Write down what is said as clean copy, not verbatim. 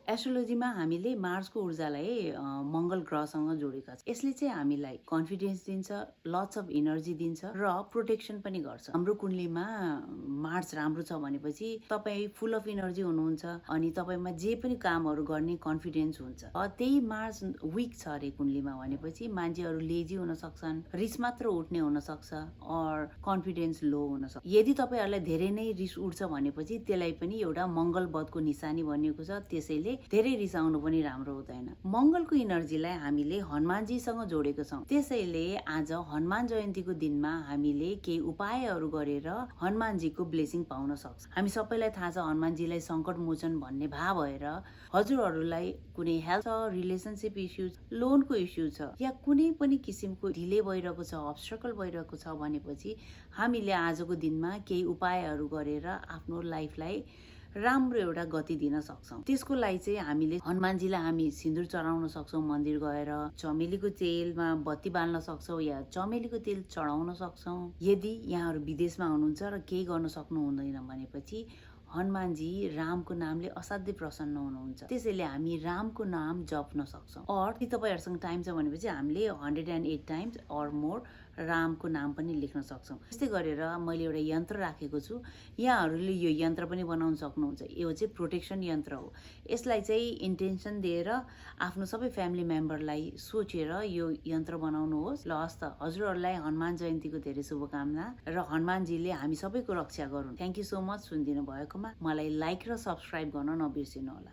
एस्ट्रोलोजीमा हामीले मार्सको ऊर्जालाई मङ्गल ग्रहसँग जोडेका छौँ। यसले चाहिँ हामीलाई कन्फिडेन्स दिन्छ, लट्स अफ इनर्जी दिन्छ र प्रोटेक्सन पनि गर्छ। हाम्रो कुण्डलीमा मार्स राम्रो छ भनेपछि तपाईँ फुल अफ इनर्जी हुनुहुन्छ अनि तपाईँमा जे पनि कामहरू गर्ने कन्फिडेन्स हुन्छ। त्यही मार्स विक छ अरे कुण्डलीमा भनेपछि मान्छेहरू लेजी हुन सक्छन्, रिस मात्र उठ्ने हुन सक्छ और कन्फिडेन्स लो हुन सक्छ। यदि तपाईँहरूलाई धेरै नै रिस उठ्छ भनेपछि त्यसलाई पनि एउटा मङ्गल बधको निशानी भनिएको छ। त्यसैले धेरै रिसाउनु पनि राम्रो हुँदैन। मङ्गलको इनर्जीलाई हामीले हनुमानजीसँग जोडेको छौँ। त्यसैले आज हनुमान जयन्तीको दिनमा हामीले केही उपायहरू गरेर हनुमानजीको ब्लेसिङ पाउन सक्छौँ। हामी सबैलाई थाहा छ हनुमानजीलाई सङ्कट मोचन भन्ने भाव भएर हजुरहरूलाई कुनै हेल्थ, रिलेसनसिप इस्यु, लोनको इस्यु छ या कुनै पनि किसिमको ढिले भइरहेको छ, अब्स्ट्रकल भइरहेको छ भनेपछि हामीले आजको दिनमा केही उपायहरू गरेर आफ्नो लाइफलाई राम्रो एउटा गति दिन सक्छौँ। त्यसको लागि चाहिँ हामीले हनुमानजीलाई हामी सिन्दुर चढाउन सक्छौँ, मन्दिर गएर चमेलीको तेलमा बत्ती बाल्न सक्छौँ या चमेलीको तेल चढाउन सक्छौँ। यदि यहाँहरू विदेशमा हुनुहुन्छ र केही गर्न सक्नु हुँदैन भनेपछि हनुमानजी रामको नामले असाध्यै प्रसन्न हुनुहुन्छ। त्यसैले हामी रामको नाम जप्न सक्छौँ। यदि तपाईँहरूसँग टाइम छ भनेपछि हामीले 108 टाइम्स और मोर रामको नाम पनि लेख्न सक्छौँ। त्यस्तै गरेर मैले एउटा यन्त्र राखेको छु, यहाँहरूले यो यन्त्र पनि बनाउन सक्नुहुन्छ। यो चाहिँ प्रोटेक्सन यन्त्र हो। यसलाई चाहिँ इन्टेन्सन दिएर आफ्नो सबै फ्यामिली मेम्बरलाई सोचेर यो यन्त्र बनाउनुहोस्। ल हस् त, हजुरहरूलाई हनुमान जयन्तीको धेरै शुभकामना र हनुमानजीले हामी सबैको रक्षा गरून्। थ्याङ्क यू सो मच सुनिदिनु भएकोमा। मलाई लाइक र सब्सक्राइब गर्न नबिर्सिनु होला।